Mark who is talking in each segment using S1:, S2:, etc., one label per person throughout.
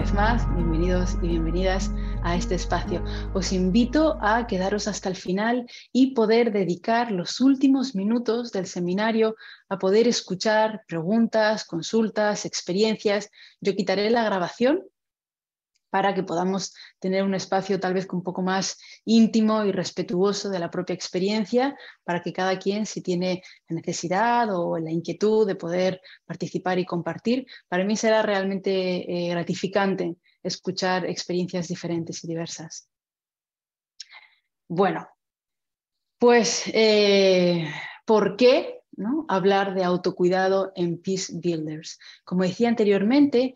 S1: vez más, bienvenidos y bienvenidas a este espacio. Os invito a quedaros hasta el final y poder dedicar los últimos minutos del seminario a poder escuchar preguntas, consultas, experiencias. Yo quitaré la grabación para que podamos tener un espacio tal vez un poco más íntimo y respetuoso de la propia experiencia, para que cada quien, si tiene la necesidad o la inquietud de poder participar y compartir, para mí será realmente gratificante escuchar experiencias diferentes y diversas. Bueno, pues, ¿por qué, ¿no?, hablar de autocuidado en Peace Builders? Como decía anteriormente,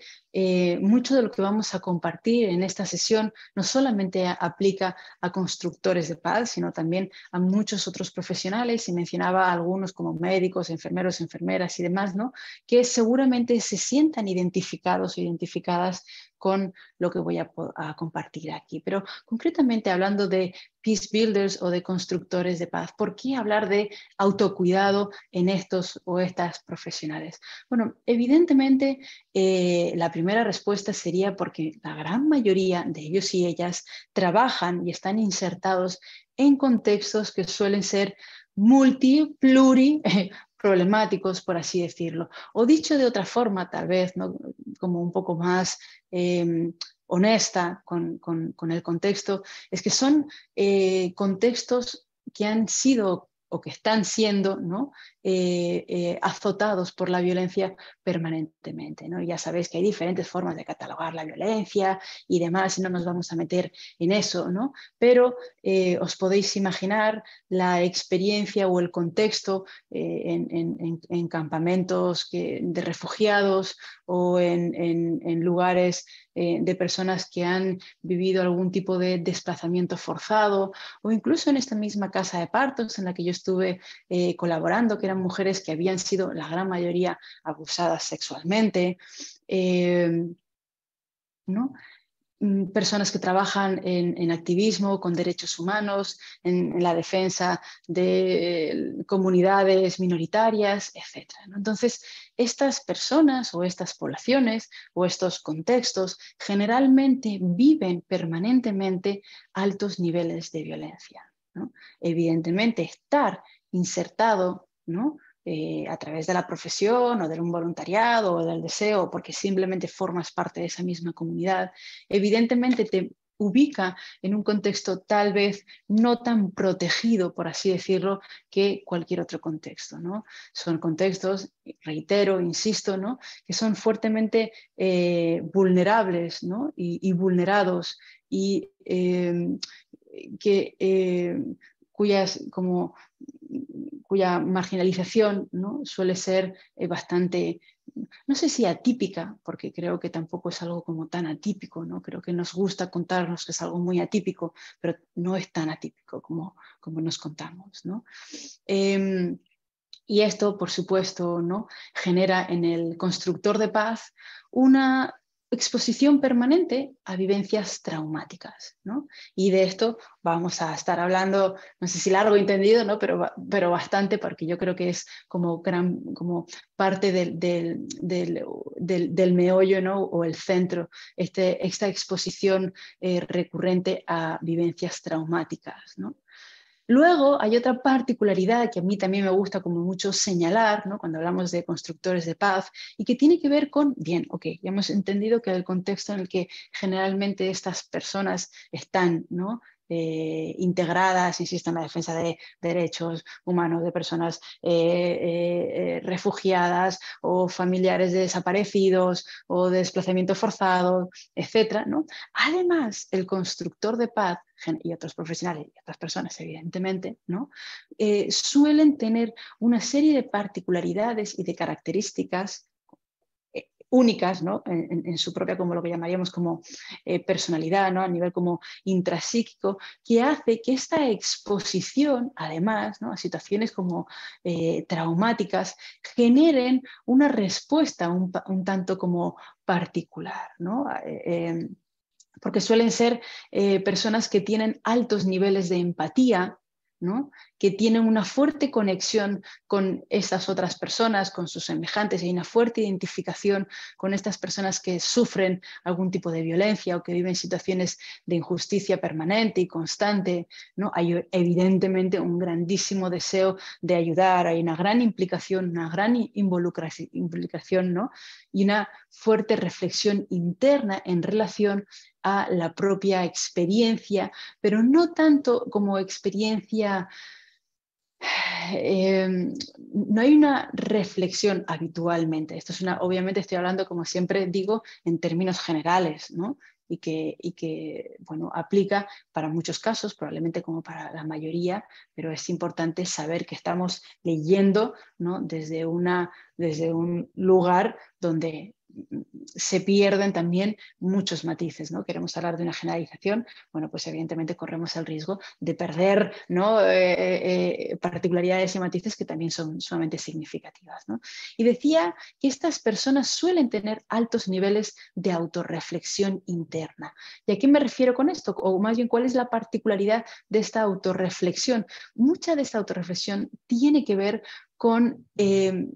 S1: mucho de lo que vamos a compartir en esta sesión no solamente aplica a constructores de paz, sino también a muchos otros profesionales, y mencionaba algunos como médicos, enfermeros, enfermeras y demás, ¿no?, que seguramente se sientan identificados o identificadas con lo que voy a compartir aquí. Pero concretamente hablando de Peace Builders o de constructores de paz, ¿por qué hablar de autocuidado en estos o estas profesionales? Bueno, evidentemente la primera respuesta sería porque la gran mayoría de ellos y ellas trabajan y están insertados en contextos que suelen ser problemáticos, por así decirlo. O dicho de otra forma, tal vez, ¿no?, como un poco más honesta con el contexto, es que son contextos que han sido o que están siendo, ¿no?, azotados por la violencia permanentemente, ¿no? Ya sabéis que hay diferentes formas de catalogar la violencia y demás, y no nos vamos a meter en eso, ¿no? Pero os podéis imaginar la experiencia o el contexto en campamentos de refugiados o en lugares de personas que han vivido algún tipo de desplazamiento forzado, o incluso en esta misma casa de partos en la que yo estuve colaborando, que eran mujeres que habían sido, la gran mayoría, abusadas sexualmente, ¿no? Personas que trabajan en activismo con derechos humanos, en la defensa de comunidades minoritarias, etc., ¿no? Entonces, estas personas o estas poblaciones o estos contextos generalmente viven permanentemente altos niveles de violencia, ¿no? Evidentemente, estar insertado, ¿no?, a través de la profesión o de un voluntariado o del deseo, porque simplemente formas parte de esa misma comunidad, evidentemente te ubica en un contexto tal vez no tan protegido, por así decirlo, que cualquier otro contexto, ¿no? Son contextos, reitero, insisto, ¿no?, que son fuertemente vulnerables, ¿no?, y vulnerados, y cuya marginalización, ¿no?, suele ser bastante, no sé si atípica, porque creo que tampoco es algo como tan atípico, ¿no? Creo que nos gusta contarnos que es algo muy atípico, pero no es tan atípico como nos contamos, ¿no? Y esto, por supuesto, ¿no?, genera en el constructor de paz una exposición permanente a vivencias traumáticas, ¿no? Y de esto vamos a estar hablando, no sé si largo entendido, ¿no?, pero bastante, porque yo creo que es como parte del meollo, ¿no?, o el centro, esta exposición recurrente a vivencias traumáticas, ¿no? Luego hay otra particularidad que a mí también me gusta como mucho señalar, ¿no?, cuando hablamos de constructores de paz, y que tiene que ver con, bien, ok, ya hemos entendido que el contexto en el que generalmente estas personas están, ¿no?, integradas, insisto, en la defensa de derechos humanos de personas refugiadas o familiares de desaparecidos o de desplazamiento forzado, etcétera, ¿no? Además, el constructor de paz y otros profesionales y otras personas, evidentemente, ¿no?, suelen tener una serie de particularidades y de características únicas, ¿no?, en su propia, como lo que llamaríamos como personalidad, ¿no?, a nivel como intrapsíquico, que hace que esta exposición, además, ¿no?, a situaciones como traumáticas, generen una respuesta un tanto como particular, ¿no? Porque suelen ser personas que tienen altos niveles de empatía, ¿no? Que tienen una fuerte conexión con estas otras personas, con sus semejantes, y hay una fuerte identificación con estas personas que sufren algún tipo de violencia o que viven situaciones de injusticia permanente y constante, ¿no? Hay evidentemente un grandísimo deseo de ayudar, hay una gran implicación, una gran implicación, ¿no? Y una fuerte reflexión interna en relación a la propia experiencia, pero no tanto como experiencia, no hay una reflexión habitualmente. Esto es obviamente estoy hablando, como siempre digo, en términos generales, ¿no? Y que bueno, aplica para muchos casos, probablemente como para la mayoría, pero es importante saber que estamos leyendo, ¿no? desde un lugar donde se pierden también muchos matices, ¿no? Queremos hablar de una generalización, bueno, pues evidentemente corremos el riesgo de perder, ¿no? Particularidades y matices que también son sumamente significativas, ¿no? Y decía que estas personas suelen tener altos niveles de autorreflexión interna. ¿Y a qué me refiero con esto? O más bien, ¿cuál es la particularidad de esta autorreflexión? Mucha de esta autorreflexión tiene que ver con el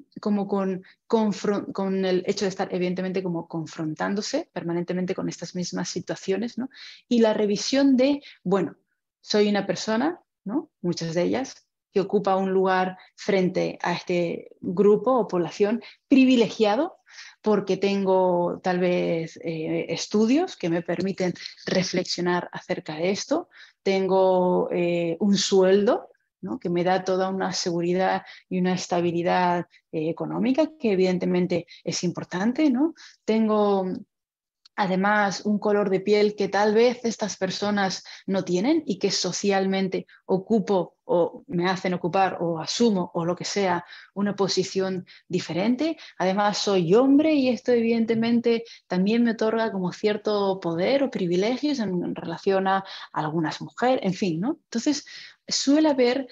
S1: hecho de estar evidentemente como confrontándose permanentemente con estas mismas situaciones, ¿no? Y la revisión de, bueno, soy una persona, ¿no? Muchas de ellas, que ocupa un lugar frente a este grupo o población privilegiado porque tengo tal vez estudios que me permiten reflexionar acerca de esto, tengo un sueldo, ¿no? Que me da toda una seguridad y una estabilidad económica, que evidentemente es importante, ¿no? Tengo además un color de piel que tal vez estas personas no tienen y que socialmente ocupo o me hacen ocupar o asumo o lo que sea una posición diferente. Además soy hombre y esto evidentemente también me otorga como cierto poder o privilegios en relación a algunas mujeres, en fin, ¿no? Entonces suele haber,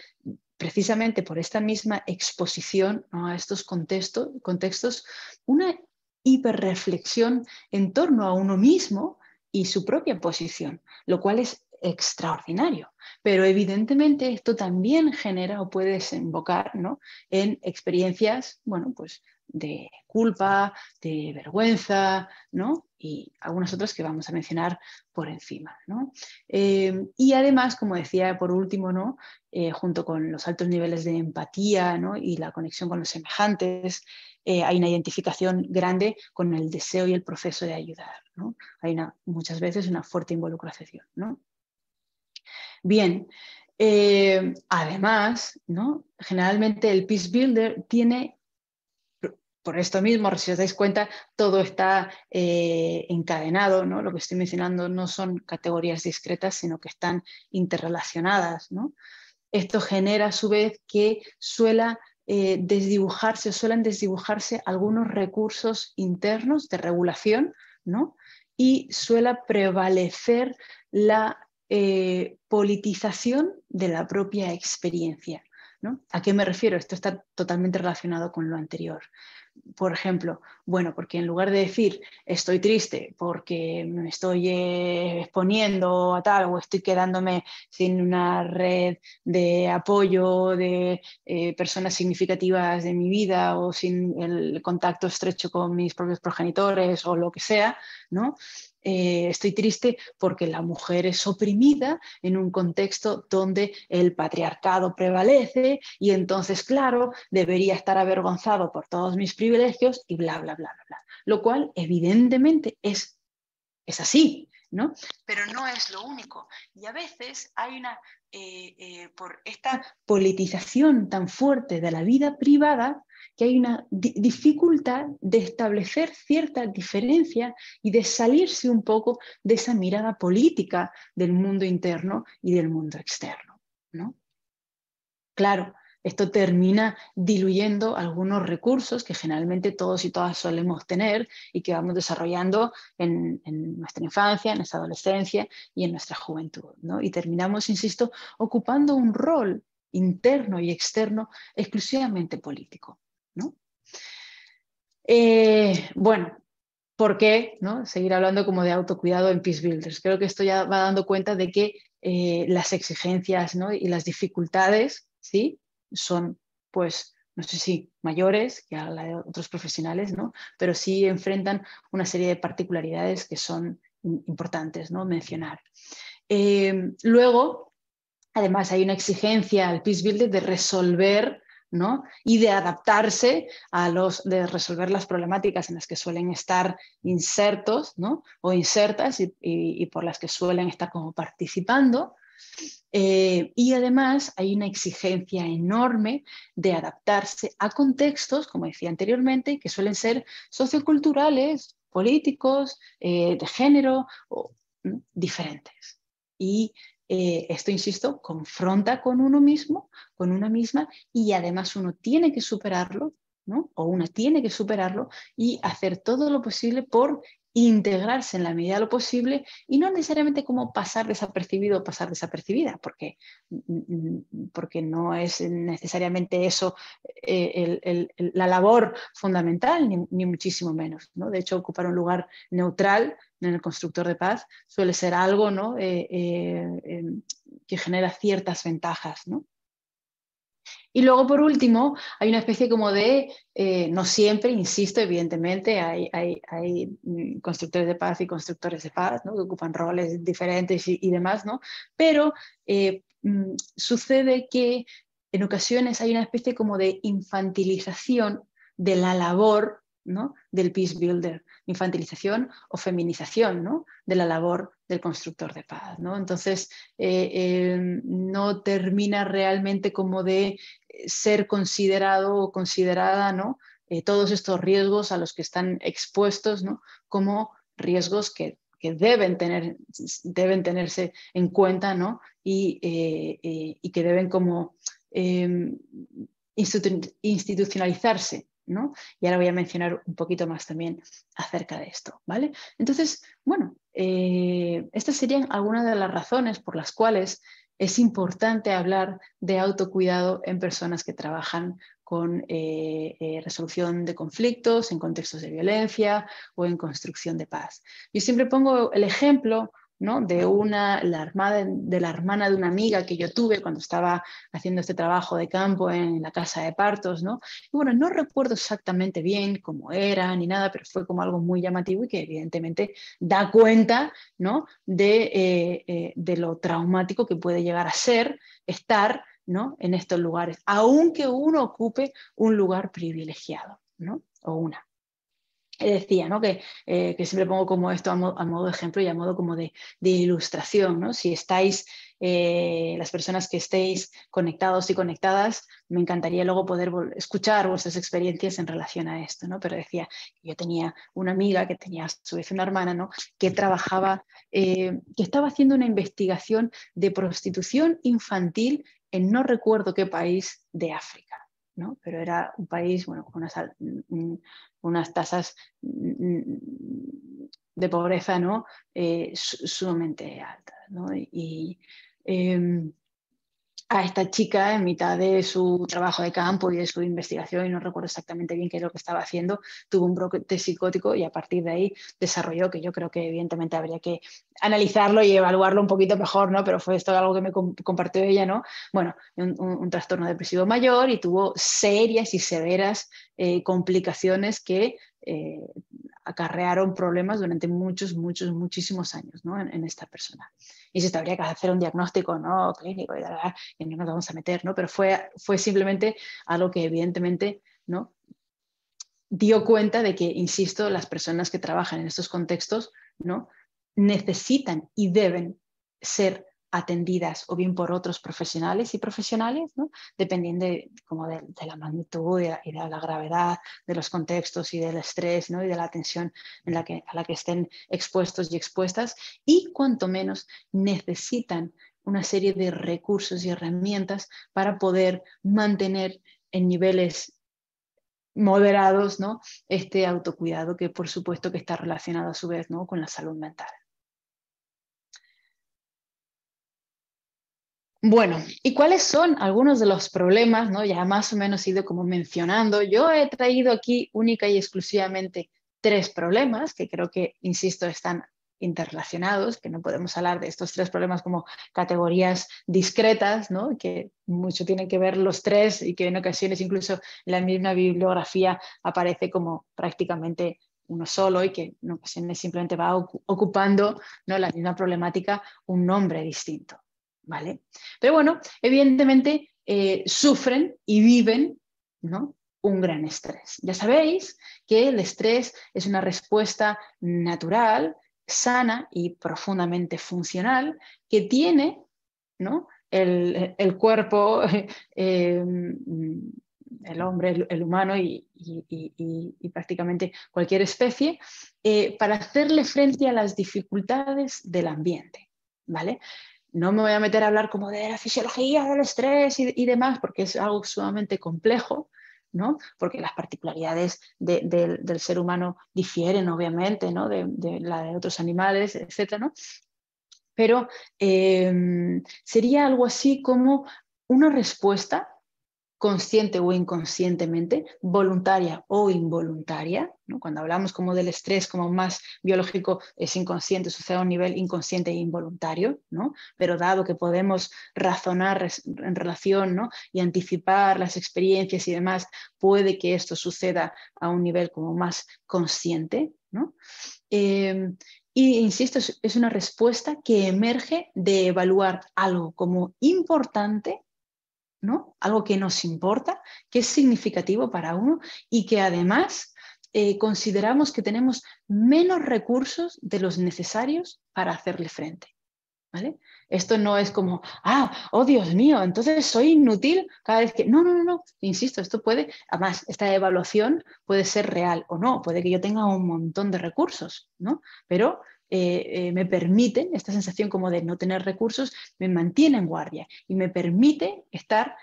S1: precisamente por esta misma exposición, ¿no? A estos contextos, una hiperreflexión en torno a uno mismo y su propia posición, lo cual es extraordinario. Pero evidentemente esto también genera o puede desembocar, ¿no? En experiencias, bueno, pues de culpa, de vergüenza, ¿no? Y algunas otras que vamos a mencionar por encima, ¿no? Y además, como decía por último, ¿no? Junto con los altos niveles de empatía, ¿no? Y la conexión con los semejantes, hay una identificación grande con el deseo y el proceso de ayudar, ¿no? Hay muchas veces una fuerte involucración, ¿no? Bien, además, ¿no? Generalmente el Peace Builder tiene, por esto mismo, si os dais cuenta, todo está encadenado, ¿no? Lo que estoy mencionando no son categorías discretas, sino que están interrelacionadas, ¿no? Esto genera a su vez que suelan desdibujarse algunos recursos internos de regulación, ¿no? Y suele prevalecer la politización de la propia experiencia, ¿no? ¿A qué me refiero? Esto está totalmente relacionado con lo anterior. Por ejemplo, bueno, porque en lugar de decir estoy triste porque me estoy exponiendo a tal o estoy quedándome sin una red de apoyo de personas significativas de mi vida o sin el contacto estrecho con mis propios progenitores o lo que sea, ¿no? Estoy triste porque la mujer es oprimida en un contexto donde el patriarcado prevalece y entonces, claro, debería estar avergonzado por todos mis privilegios y bla, bla, bla, bla, bla. Lo cual evidentemente es así, ¿no? Pero no es lo único. Y a veces hay por esta politización tan fuerte de la vida privada, que hay una dificultad de establecer cierta diferencia y de salirse un poco de esa mirada política del mundo interno y del mundo externo, ¿no? Claro, esto termina diluyendo algunos recursos que generalmente todos y todas solemos tener y que vamos desarrollando en nuestra infancia, en nuestra adolescencia y en nuestra juventud, ¿no? Y terminamos, insisto, ocupando un rol interno y externo exclusivamente político, ¿no? Bueno, ¿por qué, no? Seguir hablando como de autocuidado en Peace Builders? Creo que esto ya va dando cuenta de que las exigencias, ¿no? Y las dificultades, ¿sí? Son, pues, no sé si mayores que a la de otros profesionales, ¿no? Pero sí enfrentan una serie de particularidades que son importantes, ¿no? Mencionar. Luego, además, hay una exigencia al Peace Builder de resolver, ¿no? Y de adaptarse de resolver las problemáticas en las que suelen estar insertos, ¿no? O insertas y por las que suelen estar como participando. Y además hay una exigencia enorme de adaptarse a contextos, como decía anteriormente, que suelen ser socioculturales, políticos, de género, diferentes. Y esto, insisto, confronta con uno mismo, con una misma, y además uno tiene que superarlo, ¿no? O una tiene que superarlo y hacer todo lo posible por integrarse en la medida de lo posible y no necesariamente como pasar desapercibido o pasar desapercibida, porque no es necesariamente eso la labor fundamental, ni muchísimo menos, ¿no? De hecho, ocupar un lugar neutral en el constructor de paz suele ser algo, ¿no? Que genera ciertas ventajas, ¿no? Y luego, por último, hay una especie como de, no siempre, insisto, evidentemente, hay constructores de paz y constructores de paz, ¿no? Que ocupan roles diferentes y demás, ¿no? Pero sucede que en ocasiones hay una especie como de infantilización de la labor, ¿no? Del peace builder, infantilización o feminización, ¿no? De la labor del constructor de paz, ¿no? Entonces, no termina realmente como de ser considerado o considerada, ¿no? Todos estos riesgos a los que están expuestos, ¿no? Como riesgos que deben tenerse en cuenta, ¿no? Y que deben como institucionalizarse, ¿no? Y ahora voy a mencionar un poquito más también acerca de esto, ¿vale? Entonces, bueno, estas serían algunas de las razones por las cuales es importante hablar de autocuidado en personas que trabajan con resolución de conflictos en contextos de violencia o en construcción de paz. Yo siempre pongo el ejemplo, ¿no? De la hermana de una amiga que yo tuve cuando estaba haciendo este trabajo de campo en la casa de partos, ¿no? Y bueno, no recuerdo exactamente bien cómo era ni nada, pero fue como algo muy llamativo y que evidentemente da cuenta, ¿no? de lo traumático que puede llegar a ser estar, ¿no? En estos lugares, aunque uno ocupe un lugar privilegiado, ¿no? O una. Decía, ¿no? Que siempre pongo como esto a modo de ejemplo y a modo como de ilustración, ¿no? Si estáis, las personas que estéis conectados y conectadas, me encantaría luego poder escuchar vuestras experiencias en relación a esto, ¿no? Pero decía, yo tenía una amiga que tenía a su vez una hermana, ¿no? Que trabajaba, que estaba haciendo una investigación de prostitución infantil en no recuerdo qué país de África, ¿no? Pero era un país, bueno, con unas tasas de pobreza, ¿no? Sumamente altas, ¿no? Y a esta chica, en mitad de su trabajo de campo y de su investigación, y no recuerdo exactamente bien qué es lo que estaba haciendo, tuvo un brote psicótico y a partir de ahí desarrolló, que yo creo que evidentemente habría que analizarlo y evaluarlo un poquito mejor, ¿no? Pero fue esto algo que me compartió ella, ¿no? Bueno, un trastorno depresivo mayor y tuvo serias y severas complicaciones que acarrearon problemas durante muchísimos años, ¿no? en esta persona. Y si habría que hacer un diagnóstico, ¿no? Clínico y no nos vamos a meter, ¿no? Pero fue simplemente algo que evidentemente, ¿no? Dio cuenta de que, insisto, las personas que trabajan en estos contextos, ¿no? Necesitan y deben ser atendidas o bien por otros profesionales y profesionales, ¿no? Dependiendo de la magnitud y de la gravedad de los contextos y del estrés, ¿no? Y de la tensión a la que estén expuestos y expuestas, y cuanto menos necesitan una serie de recursos y herramientas para poder mantener en niveles moderados, ¿no? Este autocuidado que por supuesto que está relacionado a su vez, ¿no? Con la salud mental. Bueno, ¿y cuáles son algunos de los problemas, ¿no? Ya más o menos he ido como mencionando. Yo he traído aquí única y exclusivamente 3 problemas que creo que, insisto, están interrelacionados, que no podemos hablar de estos tres problemas como categorías discretas, ¿no? Que mucho tienen que ver los tres y que en ocasiones incluso en la misma bibliografía aparece como prácticamente uno solo y que en ocasiones simplemente va ocupando, ¿no?, la misma problemática, un nombre distinto, ¿vale? Pero bueno, evidentemente sufren y viven, ¿no?, un gran estrés. Ya sabéis que el estrés es una respuesta natural, sana y profundamente funcional que tiene, ¿no?, el cuerpo, el hombre, el humano y prácticamente cualquier especie, para hacerle frente a las dificultades del ambiente, ¿vale? No me voy a meter a hablar como de la fisiología del estrés y demás, porque es algo sumamente complejo, ¿no? Porque las particularidades del ser humano difieren, obviamente, ¿no?, de la de otros animales, etc., ¿no? Pero sería algo así como una respuesta consciente o inconscientemente, voluntaria o involuntaria, ¿no? Cuando hablamos como del estrés como más biológico, es inconsciente, sucede a un nivel inconsciente e involuntario, ¿no? Pero dado que podemos razonar en relación, ¿no?, y anticipar las experiencias y demás, puede que esto suceda a un nivel como más consciente, ¿no? Y insisto, es una respuesta que emerge de evaluar algo como importante, ¿no?, algo que nos importa, que es significativo para uno y que además consideramos que tenemos menos recursos de los necesarios para hacerle frente, ¿vale? Esto no es como, oh Dios mío, entonces soy inútil cada vez que... No, no, no, no, insisto, esto puede, además, esta evaluación puede ser real o no, puede que yo tenga un montón de recursos, ¿no? Pero me permiten, esta sensación como de no tener recursos, me mantiene en guardia y me permite estar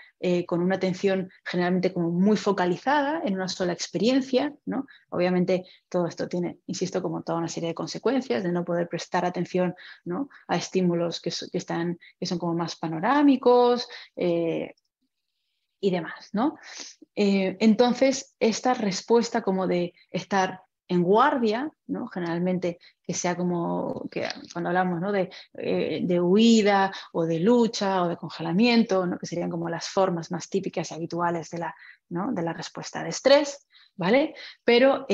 S1: con una atención generalmente como muy focalizada en una sola experiencia, ¿no? Obviamente todo esto tiene, insisto, como toda una serie de consecuencias de no poder prestar atención, ¿no?, a estímulos que son como más panorámicos y demás, ¿no? Entonces, esta respuesta como de estar en guardia, ¿no?, generalmente que sea como que cuando hablamos, ¿no?, de huida o de lucha o de congelamiento, ¿no?, que serían como las formas más típicas y habituales ¿no?, de la respuesta de estrés, ¿vale? Pero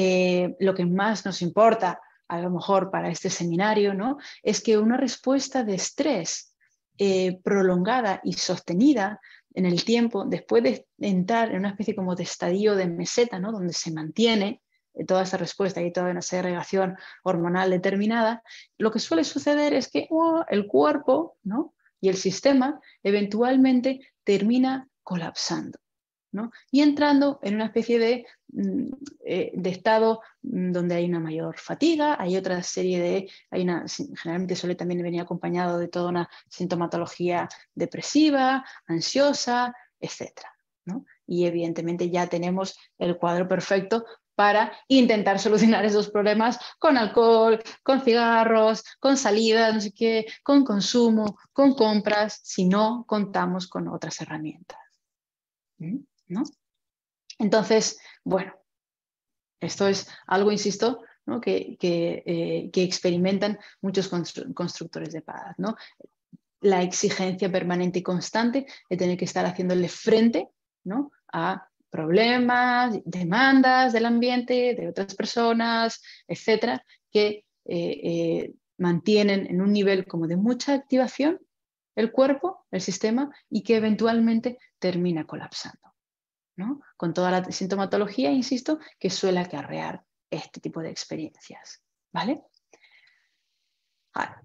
S1: lo que más nos importa, a lo mejor para este seminario, ¿no?, es que una respuesta de estrés prolongada y sostenida en el tiempo, después de entrar en una especie como de estadio de meseta, ¿no?, donde se mantiene toda esa respuesta y toda una segregación hormonal determinada, lo que suele suceder es que el cuerpo, ¿no?, y el sistema eventualmente termina colapsando, ¿no?, y entrando en una especie de estado donde hay una mayor fatiga, hay otra serie generalmente suele también venir acompañado de toda una sintomatología depresiva, ansiosa, etc., ¿no? Y evidentemente ya tenemos el cuadro perfecto para intentar solucionar esos problemas con alcohol, con cigarros, con salidas, no sé qué, con consumo, con compras, si no contamos con otras herramientas, ¿no? Entonces, bueno, esto es algo, insisto, ¿no?, que experimentan muchos constructores de paz, ¿no? La exigencia permanente y constante de tener que estar haciéndole frente, ¿no?, a problemas, demandas del ambiente, de otras personas, etcétera, que mantienen en un nivel como de mucha activación el cuerpo, el sistema, y que eventualmente termina colapsando, ¿no?, con toda la sintomatología, insisto, que suele acarrear este tipo de experiencias, ¿vale?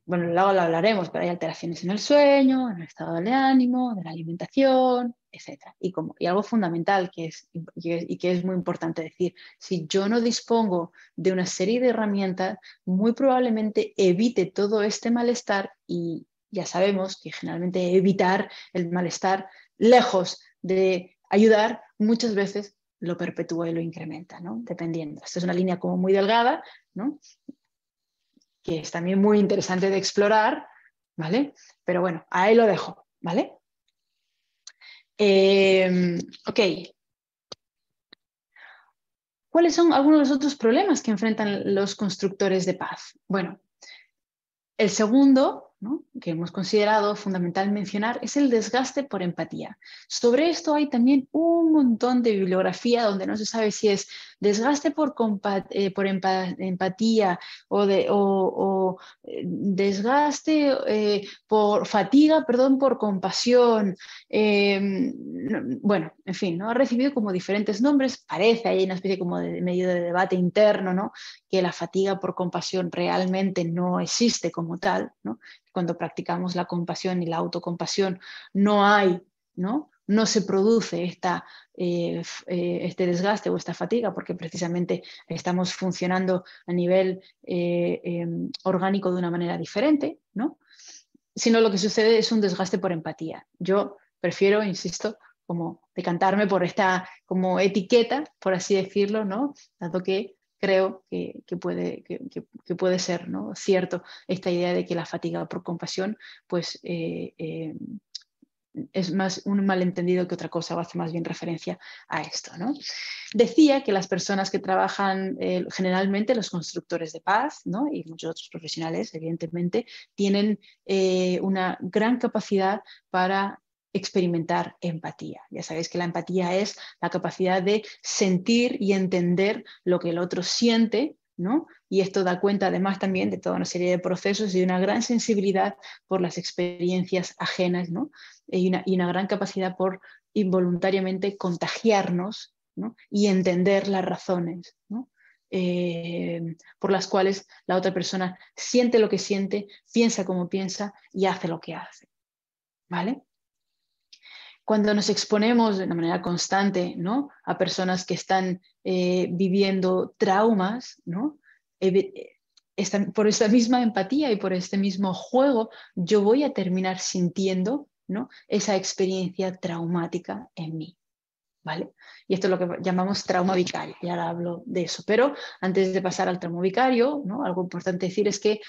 S1: Bueno, luego lo hablaremos, pero hay alteraciones en el sueño, en el estado de ánimo, de la alimentación, etc. Y algo fundamental que es muy importante decir, si yo no dispongo de una serie de herramientas, muy probablemente evite todo este malestar, y ya sabemos que generalmente evitar el malestar, lejos de ayudar, muchas veces lo perpetúa y lo incrementa, ¿no?, dependiendo. Esta es una línea como muy delgada, ¿no?, que es también muy interesante de explorar, ¿vale? Pero bueno, ahí lo dejo, ¿vale? Ok. ¿Cuáles son algunos de los otros problemas que enfrentan los constructores de paz? Bueno, El segundo, ¿no?, que hemos considerado fundamental mencionar, es el desgaste por empatía. Sobre esto hay también un montón de bibliografía donde no se sabe si es desgaste por empatía o desgaste por fatiga, perdón, por compasión. Bueno, en fin, ¿no?, ha recibido como diferentes nombres. Parece, hay una especie como de medio de debate interno, ¿no?, que la fatiga por compasión realmente no existe como tal, ¿no? Cuando practicamos la compasión y la autocompasión no hay, no se produce este desgaste o esta fatiga porque precisamente estamos funcionando a nivel orgánico de una manera diferente, ¿no?, sino lo que sucede es un desgaste por empatía. Yo prefiero, insisto, como decantarme por esta como etiqueta, por así decirlo, ¿no?, dado que creo que puede ser, ¿no?, cierto esta idea de que la fatiga por compasión pues, es más un malentendido que otra cosa, o hace más bien referencia a esto, ¿no? Decía que las personas que trabajan, generalmente los constructores de paz, ¿no?, y muchos otros profesionales, evidentemente, tienen una gran capacidad para experimentar empatía. Ya sabéis que la empatía es la capacidad de sentir y entender lo que el otro siente, ¿no? Y esto da cuenta además también de toda una serie de procesos y una gran sensibilidad por las experiencias ajenas, ¿no?, y una gran capacidad por involuntariamente contagiarnos, ¿no?, y entender las razones, ¿no?, por las cuales la otra persona siente lo que siente, piensa como piensa y hace lo que hace, ¿vale? Cuando nos exponemos de una manera constante, ¿no?, a personas que están viviendo traumas, ¿no?, por esta misma empatía y por este mismo juego, yo voy a terminar sintiendo, ¿no?, esa experiencia traumática en mí, ¿vale? Y esto es lo que llamamos trauma vicario, y ahora hablo de eso. Pero antes de pasar al trauma vicario, ¿no?, algo importante decir es que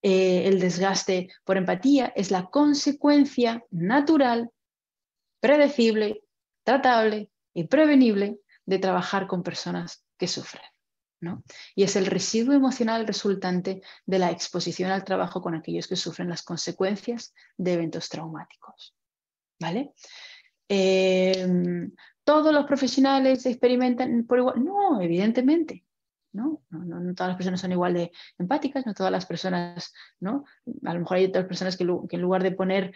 S1: el desgaste por empatía es la consecuencia natural, predecible, tratable y prevenible de trabajar con personas que sufren, ¿no? Y es el residuo emocional resultante de la exposición al trabajo con aquellos que sufren las consecuencias de eventos traumáticos, ¿vale? ¿Todos los profesionales experimentan por igual? No, evidentemente. ¿No? No todas las personas son igual de empáticas, no todas las personas, ¿no? A lo mejor hay otras personas que en lugar de poner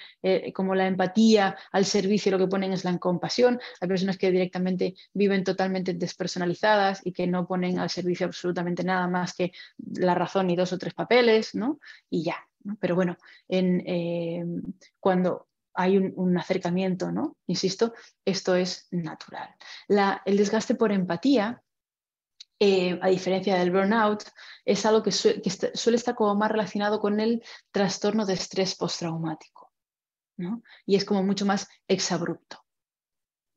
S1: como la empatía al servicio, lo que ponen es la compasión. Hay personas que directamente viven totalmente despersonalizadas y que no ponen al servicio absolutamente nada más que la razón y 2 o 3 papeles, ¿no? Y ya, ¿no? Pero bueno, cuando hay un acercamiento, ¿no?, insisto, esto es natural. El desgaste por empatía, a diferencia del burnout, es algo que suele estar como más relacionado con el trastorno de estrés postraumático, ¿no? Y es como mucho más exabrupto,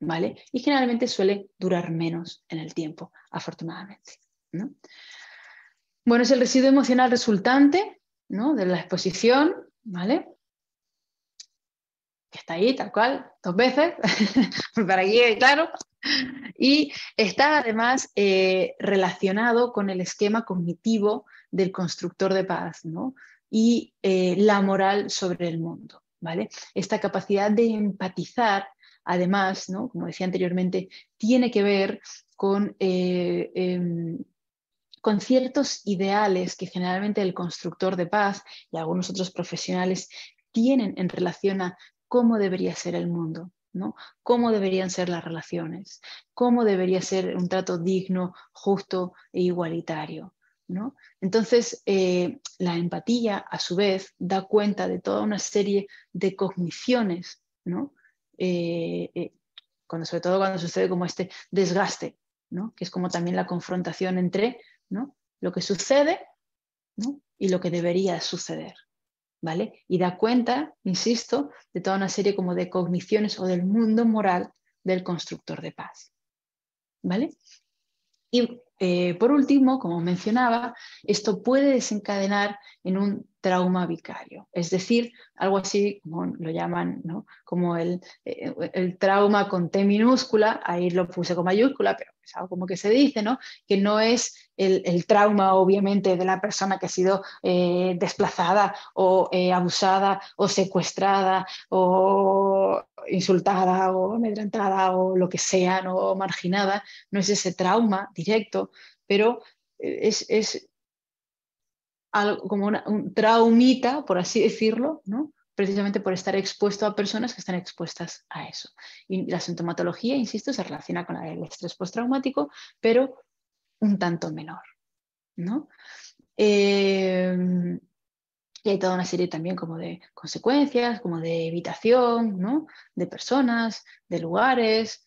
S1: ¿vale? Y generalmente suele durar menos en el tiempo, afortunadamente, ¿no? Bueno, es el residuo emocional resultante, ¿no?, de la exposición, ¿vale?, que está ahí, tal cual, 2 veces, para que quede claro, y está además relacionado con el esquema cognitivo del constructor de paz, ¿no?, y la moral sobre el mundo, ¿vale? Esta capacidad de empatizar, además, ¿no?, como decía anteriormente, tiene que ver con ciertos ideales que generalmente el constructor de paz y algunos otros profesionales tienen en relación a cómo debería ser el mundo, ¿no?, cómo deberían ser las relaciones, cómo debería ser un trato digno, justo e igualitario, ¿no? Entonces, la empatía, a su vez, da cuenta de toda una serie de cogniciones, ¿no?, sobre todo cuando sucede como este desgaste, ¿no?, que es como también la confrontación entre, ¿no?, lo que sucede, ¿no?, y lo que debería suceder, ¿vale? Y da cuenta, insisto, de toda una serie como de cogniciones o del mundo moral del constructor de paz, ¿vale? Y por último, como mencionaba, esto puede desencadenar en un trauma vicario, es decir, algo así como lo llaman, ¿no? Como el trauma con T minúscula, ahí lo puse con mayúscula, pero es algo como que se dice, ¿no? Que no es el trauma, obviamente, de la persona que ha sido desplazada o abusada o secuestrada o insultada o amedrentada o lo que sea, ¿no? O marginada, no es ese trauma directo, pero es algo como un traumita, por así decirlo, ¿no? Precisamente por estar expuesto a personas que están expuestas a eso. Y la sintomatología, insisto, se relaciona con el estrés postraumático, pero un tanto menor, ¿no? Y hay toda una serie también como de consecuencias, como de evitación, ¿no? De personas, de lugares,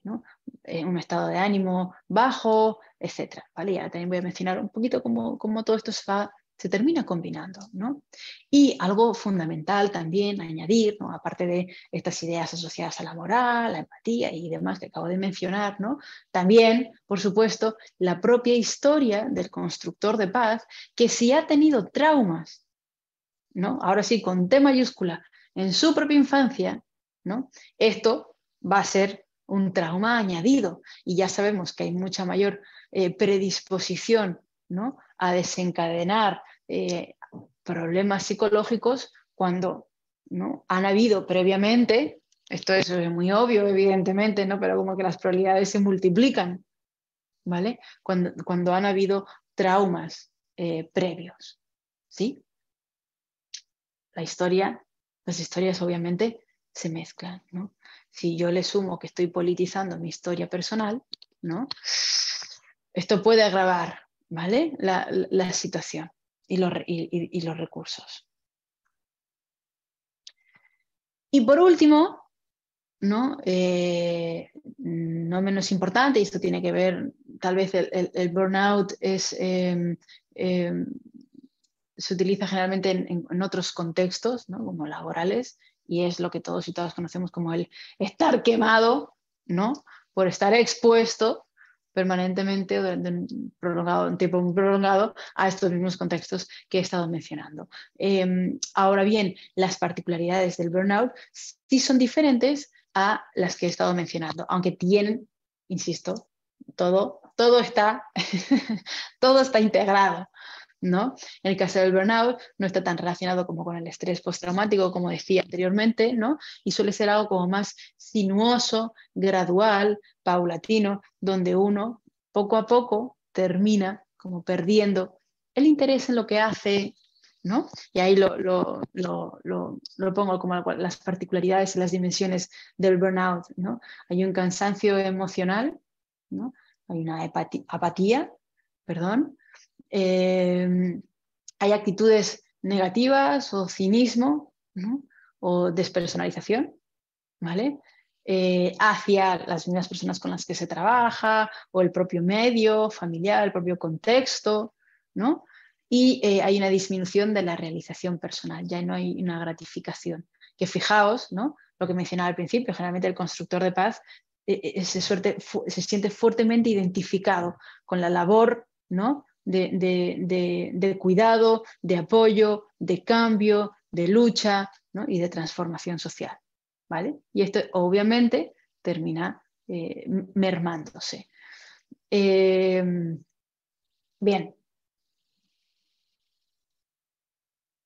S1: ¿no? Un estado de ánimo bajo, etc. ¿Vale? Ya también voy a mencionar un poquito cómo todo esto se termina combinando, ¿no? Y algo fundamental también a añadir, ¿no? Aparte de estas ideas asociadas a la moral, la empatía y demás que acabo de mencionar, ¿no? También, por supuesto, la propia historia del constructor de paz, que si ha tenido traumas, ¿no? Ahora sí, con T mayúscula, en su propia infancia, ¿no? Esto va a ser un trauma añadido y ya sabemos que hay mucha mayor predisposición, ¿no? A desencadenar problemas psicológicos cuando, ¿no? Han habido previamente, esto es muy obvio evidentemente, ¿no? Pero como que las probabilidades se multiplican, ¿vale? Cuando han habido traumas previos, ¿sí? Las historias obviamente se mezclan, ¿no? Si yo le sumo que estoy politizando mi historia personal, ¿no? Esto puede agravar, ¿vale? La situación y los recursos. Y por último, ¿no? No menos importante, y esto tiene que ver, tal vez el burnout se utiliza generalmente en otros contextos, ¿no? Como laborales, y es lo que todos y todas conocemos como el estar quemado, ¿no? Por estar expuesto permanentemente durante un tiempo muy prolongado a estos mismos contextos que he estado mencionando. Ahora bien, las particularidades del burnout sí son diferentes a las que he estado mencionando, aunque tienen, insisto, todo está, todo está integrado, ¿no? En el caso del burnout no está tan relacionado como con el estrés postraumático, como decía anteriormente, ¿no? Y suele ser algo como más sinuoso, gradual, paulatino, donde uno poco a poco termina como perdiendo el interés en lo que hace, ¿no? Y ahí lo pongo como las particularidades y las dimensiones del burnout, ¿no? Hay un cansancio emocional, ¿no? Hay una apatía, perdón, hay actitudes negativas o cinismo, ¿no? O despersonalización, ¿vale? Hacia las mismas personas con las que se trabaja o el propio medio familiar, el propio contexto, ¿no? Y hay una disminución de la realización personal, ya no hay una gratificación. Que fijaos, ¿no? Lo que mencionaba al principio, generalmente el constructor de paz se siente fuertemente identificado con la labor, ¿no? de cuidado, de apoyo, de cambio, de lucha, ¿no? Y de transformación social, ¿vale? Y esto obviamente termina mermándose. Bien.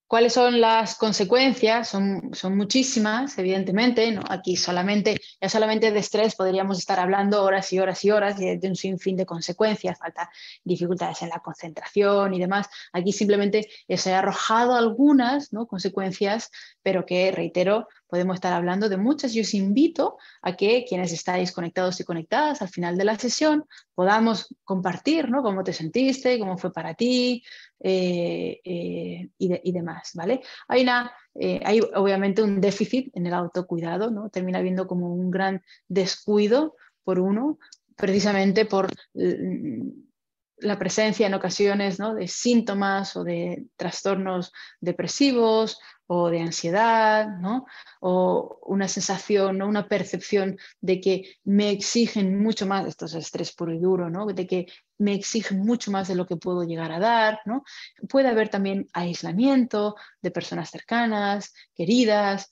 S1: ¿Cuáles son las consecuencias? Son muchísimas, evidentemente, ¿no? Aquí ya solamente de estrés podríamos estar hablando horas y horas y horas y de un sinfín de consecuencias, falta dificultades en la concentración y demás. Aquí simplemente se ha arrojado algunas, ¿no? Consecuencias, pero que, reitero, podemos estar hablando de muchas. Yo os invito a que quienes estáis conectados y conectadas al final de la sesión podamos compartir, ¿no? Cómo te sentiste, cómo fue para ti, y demás, ¿vale? Hay obviamente un déficit en el autocuidado, ¿no? Termina habiendo como un gran descuido por uno, precisamente por la presencia en ocasiones, ¿no? De síntomas o de trastornos depresivos o de ansiedad, ¿no? O una sensación, ¿no? Una percepción de que me exigen mucho más, esto es estrés puro y duro, ¿no? De que me exigen mucho más de lo que puedo llegar a dar, ¿no? Puede haber también aislamiento de personas cercanas, queridas,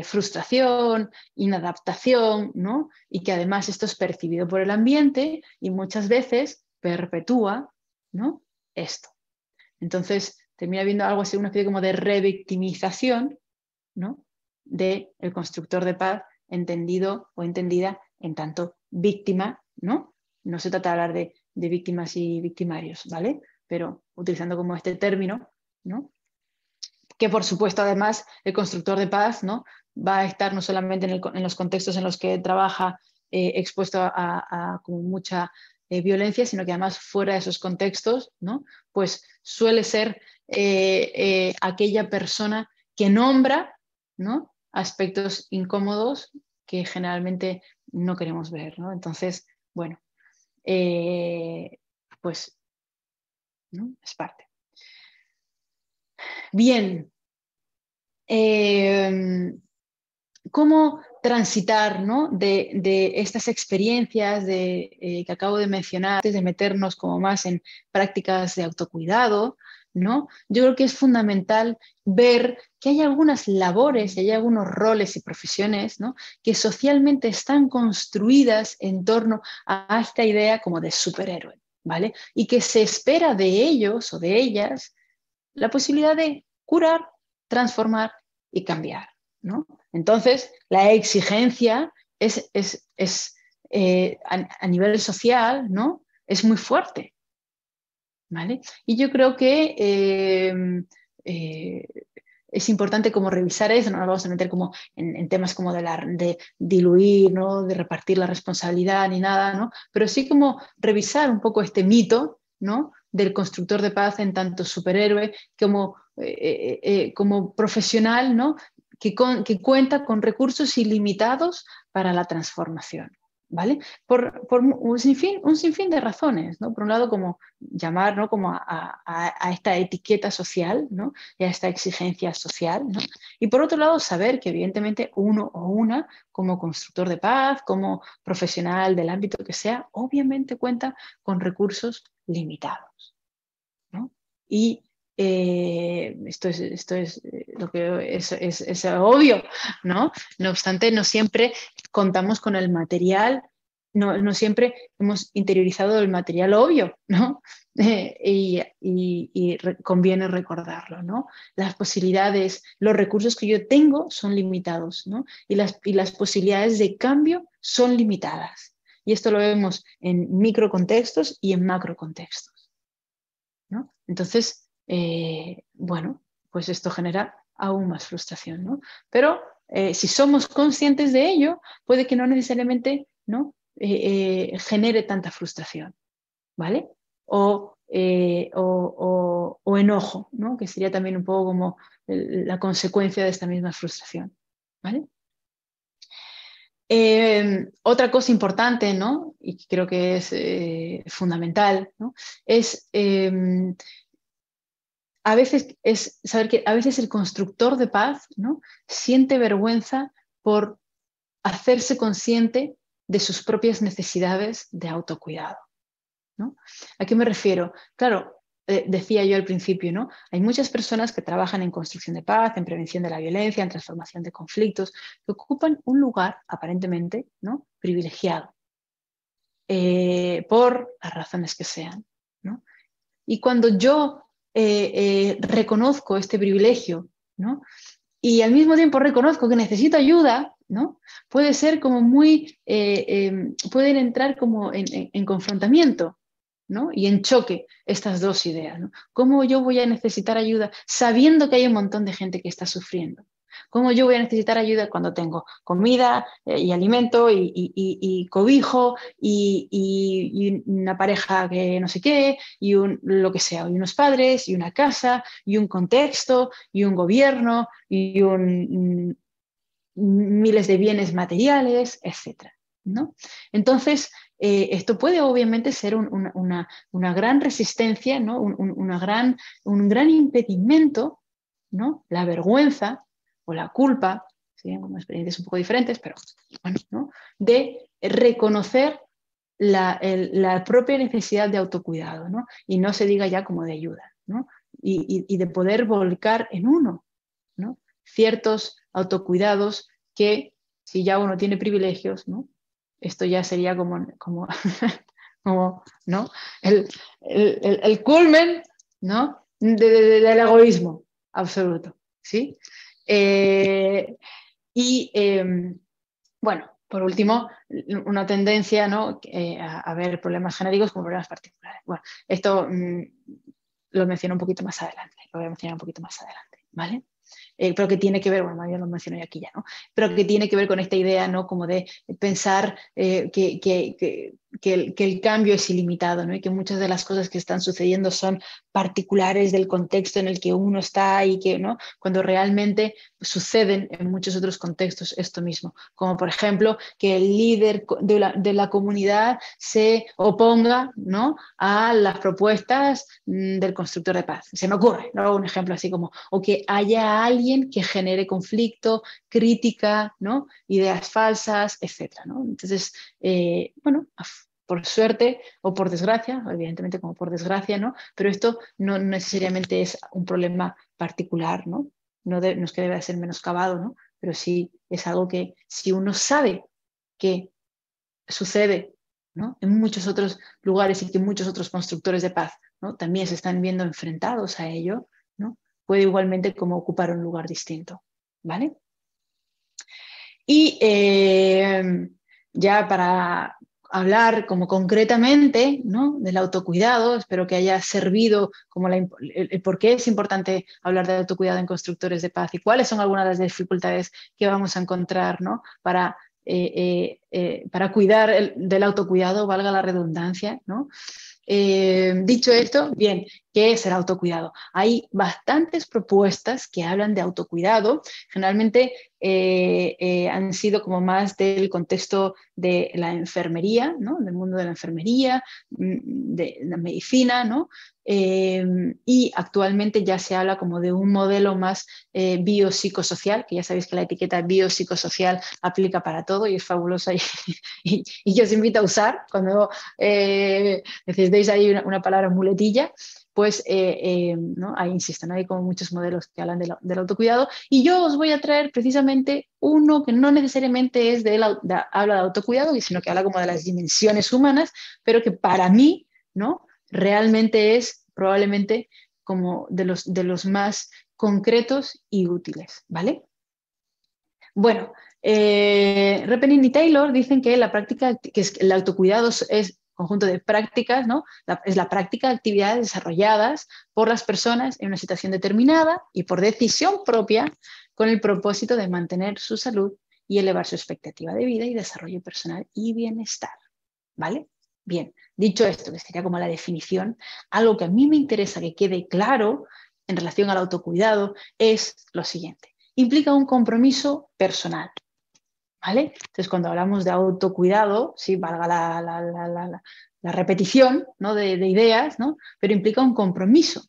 S1: frustración, inadaptación, ¿no? Y que además esto es percibido por el ambiente y muchas veces perpetúa, ¿no? Esto. Entonces termina habiendo algo así, una especie como de revictimización, ¿no? Del constructor de paz entendido o entendida en tanto víctima, ¿no? No se trata de hablar de víctimas y victimarios, ¿vale? Pero utilizando como este término, ¿no? Que por supuesto además el constructor de paz, ¿no? Va a estar no solamente en los contextos en los que trabaja expuesto a como mucha violencia, sino que además fuera de esos contextos, ¿no? Pues suele ser aquella persona que nombra, ¿no? Aspectos incómodos que generalmente no queremos ver, ¿no? Entonces, bueno, pues, ¿no? Es parte. Bien. ¿Cómo transitar, ¿no? de estas experiencias que acabo de mencionar, antes de meternos como más en prácticas de autocuidado, ¿no? Yo creo que es fundamental ver que hay algunas labores, hay algunos roles y profesiones, ¿no? Que socialmente están construidas en torno a esta idea como de superhéroe, ¿vale? Y que se espera de ellos o de ellas la posibilidad de curar, transformar y cambiar, ¿no? Entonces, la exigencia a nivel social, ¿no? Es muy fuerte, ¿vale? Y yo creo que eh, es importante como revisar eso, no nos vamos a meter como en temas como de diluir, ¿no? De repartir la responsabilidad ni nada, ¿no? Pero sí como revisar un poco este mito, ¿no? Del constructor de paz en tanto superhéroe como profesional, ¿no? Que cuenta con recursos ilimitados para la transformación, ¿vale? Por un sinfín de razones, ¿no? Por un lado, como llamar, ¿no? Como a esta etiqueta social, ¿no? Y a esta exigencia social, ¿no? Y por otro lado, saber que evidentemente uno o una, como constructor de paz, como profesional del ámbito que sea, obviamente cuenta con recursos limitados, ¿no? Y esto es lo que es obvio, ¿no? No obstante, no siempre contamos con el material, no siempre hemos interiorizado el material obvio, ¿no? Conviene recordarlo, ¿no? Las posibilidades, los recursos que yo tengo son limitados, ¿no? Y las posibilidades de cambio son limitadas. Y esto lo vemos en microcontextos y en macrocontextos, ¿no? Entonces, bueno, pues esto genera aún más frustración, ¿no? Pero si somos conscientes de ello, puede que no necesariamente, ¿no? Genere tanta frustración, ¿vale? O enojo, ¿no? Que sería también un poco como la consecuencia de esta misma frustración, ¿vale? Otra cosa importante, ¿no? Y creo que es fundamental, ¿no? Es a veces es saber que a veces el constructor de paz, ¿no? Siente vergüenza por hacerse consciente de sus propias necesidades de autocuidado, ¿no? ¿A qué me refiero? Claro, decía yo al principio, ¿no? Hay muchas personas que trabajan en construcción de paz, en prevención de la violencia, en transformación de conflictos, que ocupan un lugar aparentemente, ¿no? Privilegiado, por las razones que sean, ¿no? Y cuando yo reconozco este privilegio, ¿no? Y al mismo tiempo reconozco que necesito ayuda, ¿no? Puede ser como pueden entrar como en confrontamiento, ¿no? Y en choque estas dos ideas, ¿no? ¿Cómo yo voy a necesitar ayuda sabiendo que hay un montón de gente que está sufriendo? ¿Cómo yo voy a necesitar ayuda cuando tengo comida y alimento y cobijo y una pareja que no sé qué y lo que sea, y unos padres y una casa y un contexto y un gobierno y miles de bienes materiales, etcétera, ¿no? Entonces, esto puede obviamente ser una gran resistencia, ¿no? Un gran impedimento ¿no? La vergüenza o la culpa, serían como experiencias un poco diferentes, pero bueno, ¿no? De reconocer la propia necesidad de autocuidado, ¿no? Y no se diga ya como de ayuda, ¿no? Y de poder volcar en uno, ¿no? Ciertos autocuidados que, si ya uno tiene privilegios, ¿no? Esto ya sería como como, ¿no? El culmen, ¿no? Del egoísmo absoluto, ¿sí? Y bueno, por último, una tendencia, ¿no? A ver problemas genéricos como problemas particulares. Bueno, esto lo menciono un poquito más adelante, lo voy a mencionar un poquito más adelante, ¿vale? Pero que tiene que ver, bueno, ya lo mencioné aquí ya, ¿no? Pero que tiene que ver con esta idea, ¿no? Como de pensar que el cambio es ilimitado, ¿no? Y que muchas de las cosas que están sucediendo son particulares del contexto en el que uno está y que, ¿no? Cuando realmente suceden en muchos otros contextos esto mismo, como por ejemplo que el líder de la comunidad se oponga, ¿no? A las propuestas del constructor de paz. Se me ocurre, ¿no? Un ejemplo así como, o que haya alguien que genere conflicto, crítica, ¿no? Ideas falsas, etcétera, ¿no? Entonces, bueno, por suerte o por desgracia, evidentemente como por desgracia, ¿no? Pero esto no necesariamente es un problema particular, ¿no? No es que deba ser menoscabado, ¿no? Pero sí es algo que si uno sabe que sucede, ¿no? En muchos otros lugares y que muchos otros constructores de paz, ¿no? También se están viendo enfrentados a ello, ¿no? Puede igualmente como ocupar un lugar distinto, ¿vale? Y ya para hablar como concretamente, ¿no? Del autocuidado, espero que haya servido como el por qué es importante hablar de autocuidado en constructores de paz y cuáles son algunas de las dificultades que vamos a encontrar, ¿no? Para cuidar del autocuidado, valga la redundancia, ¿no? Dicho esto, bien, ¿qué es el autocuidado? Hay bastantes propuestas que hablan de autocuidado, generalmente han sido como más del contexto de la enfermería, ¿no? Del mundo de la enfermería, de la medicina, ¿no? Y actualmente ya se habla como de un modelo más biopsicosocial, que ya sabéis que la etiqueta biopsicosocial aplica para todo y es fabulosa y yo os invito a usar cuando necesitéis ahí una palabra muletilla, pues ¿no? Ahí insisto, ¿no? Hay como muchos modelos que hablan del autocuidado y yo os voy a traer precisamente uno que no necesariamente es habla de autocuidado, sino que habla como de las dimensiones humanas, pero que para mí, ¿no? Realmente es probablemente como de los más concretos y útiles, ¿vale? Bueno, Repenin y Taylor dicen que la práctica, que el autocuidado es conjunto de prácticas, ¿no? Es la práctica de actividades desarrolladas por las personas en una situación determinada y por decisión propia con el propósito de mantener su salud y elevar su expectativa de vida y desarrollo personal y bienestar, ¿vale? Bien, dicho esto, que sería como la definición, algo que a mí me interesa que quede claro en relación al autocuidado es lo siguiente. Implica un compromiso personal, ¿vale? Entonces, cuando hablamos de autocuidado, sí, valga la repetición, ¿no? de ideas, ¿no? Pero implica un compromiso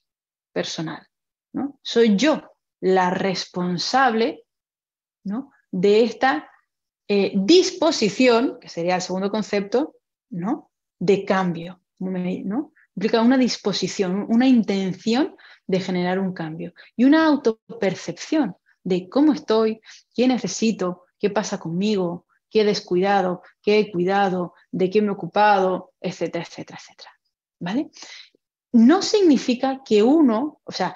S1: personal, ¿no? Soy yo la responsable, ¿no? De esta disposición, que sería el segundo concepto, ¿no? De cambio, ¿no? Implica una disposición, una intención de generar un cambio y una autopercepción de cómo estoy, qué necesito, qué pasa conmigo, qué he descuidado, qué he cuidado, de qué me he ocupado, etcétera, etcétera, etcétera. ¿Vale? No significa que uno, o sea,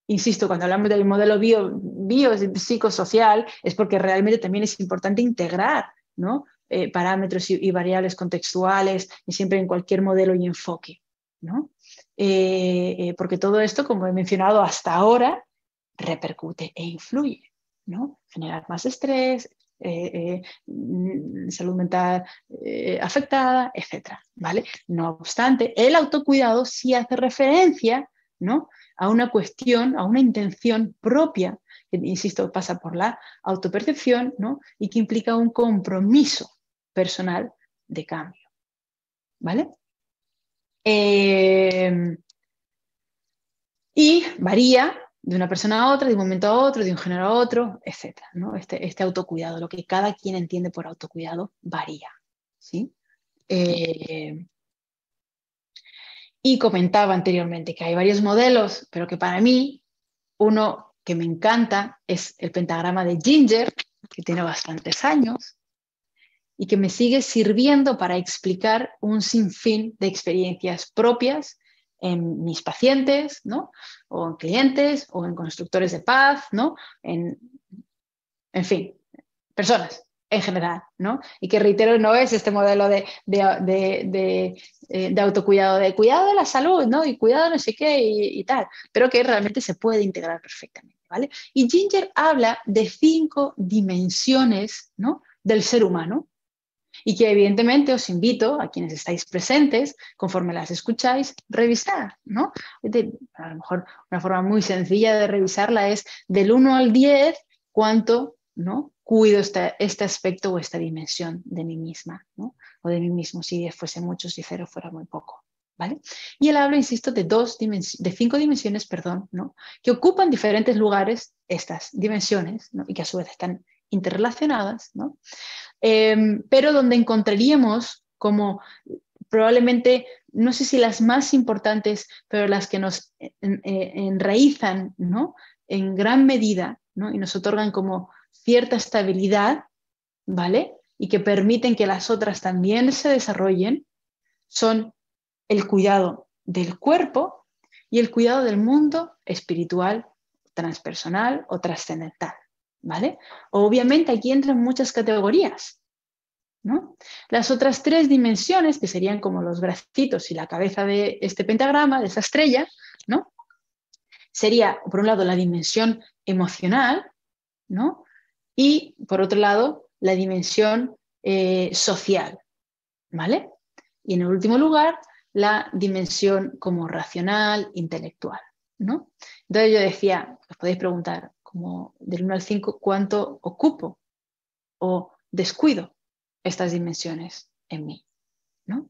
S1: insisto, cuando hablamos del modelo biopsicosocial es porque realmente también es importante integrar, ¿no? Parámetros y variables contextuales y siempre en cualquier modelo y enfoque, ¿no? Porque todo esto, como he mencionado hasta ahora, repercute e influye, ¿no? Generar más estrés, salud mental afectada, etcétera, ¿vale? No obstante, el autocuidado sí hace referencia, ¿no? A una cuestión, a una intención propia, que, insisto, pasa por la autopercepción, ¿no? Y que implica un compromiso personal de cambio, ¿vale? Y varía, de una persona a otra, de un momento a otro, de un género a otro, etc., ¿no? Este autocuidado, lo que cada quien entiende por autocuidado varía, ¿sí? Y comentaba anteriormente que hay varios modelos, pero que para mí uno que me encanta es el pentagrama de Ginger, que tiene bastantes años y que me sigue sirviendo para explicar un sinfín de experiencias propias en mis pacientes, ¿no? O en clientes, o en constructores de paz, ¿no? En fin, personas en general, ¿no? Y que reitero, no es este modelo de autocuidado, de cuidado de la salud, ¿no? Y cuidado no sé qué y tal, pero que realmente se puede integrar perfectamente, ¿vale? Y Ginger habla de 5 dimensiones, ¿no? Del ser humano, y que evidentemente os invito a quienes estáis presentes, conforme las escucháis, revisar, ¿no? A lo mejor una forma muy sencilla de revisarla es del 1 al 10, cuánto, ¿no? Cuido este aspecto o esta dimensión de mí misma, ¿no? O de mí mismo, si 10 fuese mucho, si 0 fuera muy poco, ¿vale? Y él habla, insisto, de 5 dimensiones, perdón, ¿no? Que ocupan diferentes lugares estas dimensiones, ¿no? Y que a su vez están interrelacionadas, ¿no? Pero donde encontraríamos como probablemente, no sé si las más importantes, pero las que nos enraizan, ¿no? En gran medida, ¿no? Y nos otorgan como cierta estabilidad, ¿vale? Y que permiten que las otras también se desarrollen, son el cuidado del cuerpo y el cuidado del mundo espiritual, transpersonal o trascendental, ¿vale? Obviamente aquí entran muchas categorías, ¿no? Las otras 3 dimensiones, que serían como los bracitos y la cabeza de este pentagrama, de esa estrella, ¿no? Sería, por un lado, la dimensión emocional, ¿no? Y, por otro lado, la dimensión social, ¿vale? Y en el último lugar, la dimensión como racional, intelectual, ¿no? Entonces yo decía, os podéis preguntar, como del 1 al 5, ¿cuánto ocupo o descuido estas dimensiones en mí, ¿no?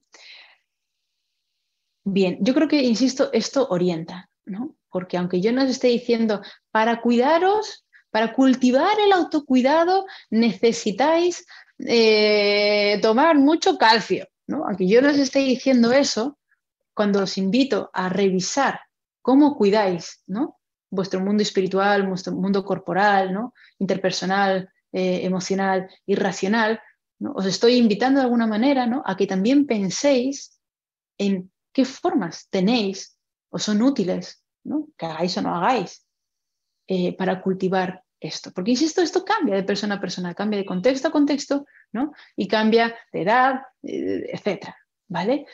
S1: Bien, yo creo que, insisto, esto orienta, ¿no? Porque aunque yo no os esté diciendo, para cuidaros, para cultivar el autocuidado necesitáis tomar mucho calcio, ¿no? Aunque yo no os esté diciendo eso, cuando os invito a revisar cómo cuidáis, ¿no? Vuestro mundo espiritual, vuestro mundo corporal, ¿no? Interpersonal, emocional y racional, ¿no? Os estoy invitando de alguna manera, ¿no? A que también penséis en qué formas tenéis o son útiles, ¿no? Que hagáis o no hagáis, para cultivar esto. Porque, insisto, esto cambia de persona a persona, cambia de contexto a contexto, ¿no? Y cambia de edad, etcétera, ¿vale?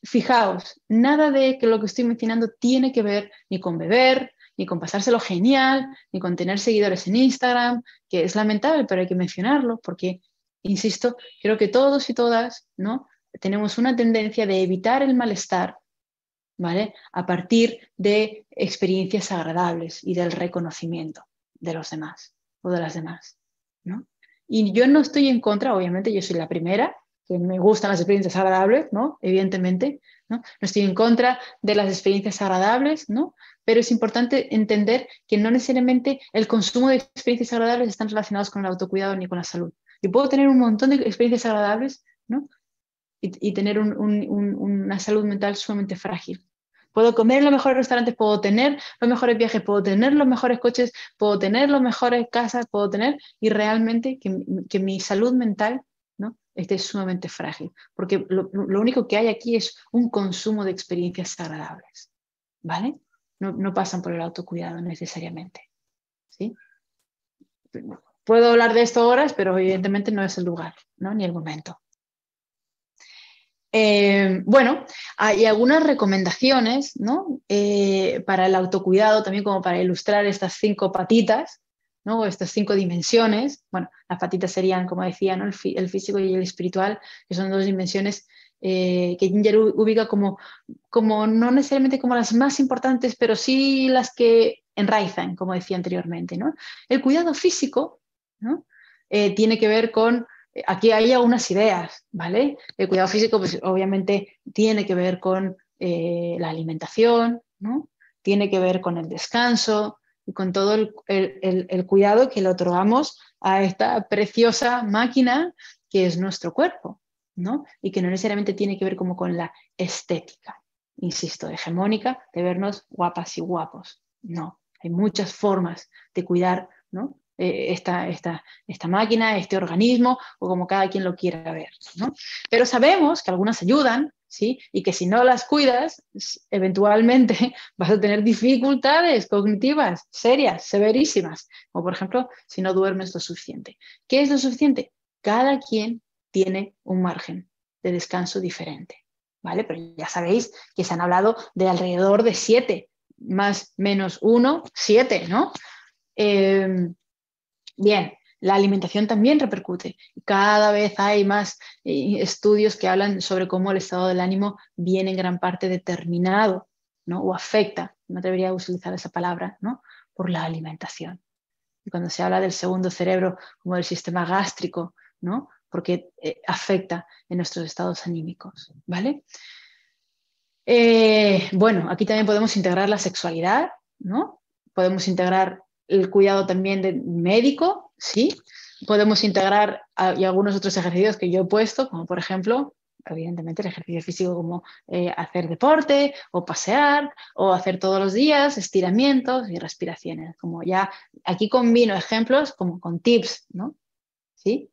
S1: Fijaos, nada de que lo que estoy mencionando tiene que ver ni con beber, ni con pasárselo genial, ni con tener seguidores en Instagram, que es lamentable, pero hay que mencionarlo porque, insisto, creo que todos y todas, ¿no? Tenemos una tendencia de evitar el malestar, ¿vale? A partir de experiencias agradables y del reconocimiento de los demás o de las demás, ¿no? Y yo no estoy en contra, obviamente, yo soy la primera, que me gustan las experiencias agradables, ¿no? Evidentemente, ¿no? No estoy en contra de las experiencias agradables, ¿no? Pero es importante entender que no necesariamente el consumo de experiencias agradables están relacionados con el autocuidado ni con la salud. Yo puedo tener un montón de experiencias agradables, ¿no? Y tener una salud mental sumamente frágil. Puedo comer en los mejores restaurantes, puedo tener los mejores viajes, puedo tener los mejores coches, puedo tener las mejores casas, puedo tener, y realmente que mi salud mental, ¿no? Esté sumamente frágil. Porque lo único que hay aquí es un consumo de experiencias agradables, ¿vale? No pasan por el autocuidado necesariamente, ¿sí? Puedo hablar de esto horas, pero evidentemente no es el lugar, ¿no? Ni el momento. Bueno, hay algunas recomendaciones, ¿no? Para el autocuidado, también como para ilustrar estas 5 patitas, ¿no? O estas 5 dimensiones. Bueno, las patitas serían, como decía, ¿no? El físico y el espiritual, que son 2 dimensiones que Ginger ubica como no necesariamente como las más importantes, pero sí las que enraizan, como decía anteriormente, ¿no? El cuidado físico, ¿no? Tiene que ver con aquí hay algunas ideas, ¿vale? El cuidado físico, pues obviamente tiene que ver con la alimentación, ¿no? Tiene que ver con el descanso, y con todo el cuidado que le otorgamos a esta preciosa máquina que es nuestro cuerpo, ¿no? Y que no necesariamente tiene que ver como con la estética, insisto, hegemónica, de vernos guapas y guapos. No, hay muchas formas de cuidar, ¿no? Esta máquina, este organismo, o como cada quien lo quiera ver, ¿no? Pero sabemos que algunas ayudan, ¿sí? Y que si no las cuidas, eventualmente vas a tener dificultades cognitivas serias, severísimas, como por ejemplo si no duermes lo suficiente. ¿Qué es lo suficiente? Cada quien tiene un margen de descanso diferente, ¿vale? Pero ya sabéis que se han hablado de alrededor de 7, más menos 1, 7, ¿no? Bien, la alimentación también repercute. Cada vez hay más estudios que hablan sobre cómo el estado del ánimo viene en gran parte determinado, ¿no? O afecta, no debería utilizar esa palabra, ¿no? Por la alimentación. Y cuando se habla del segundo cerebro como del sistema gástrico, ¿no? Porque afecta en nuestros estados anímicos, ¿vale? Bueno, aquí también podemos integrar la sexualidad, ¿no? Podemos integrar el cuidado también de médico, ¿sí? Podemos integrar y algunos otros ejercicios que yo he puesto, como por ejemplo, evidentemente el ejercicio físico como hacer deporte o pasear o hacer todos los días estiramientos y respiraciones. Como ya aquí combino ejemplos como con tips, ¿no? ¿Sí?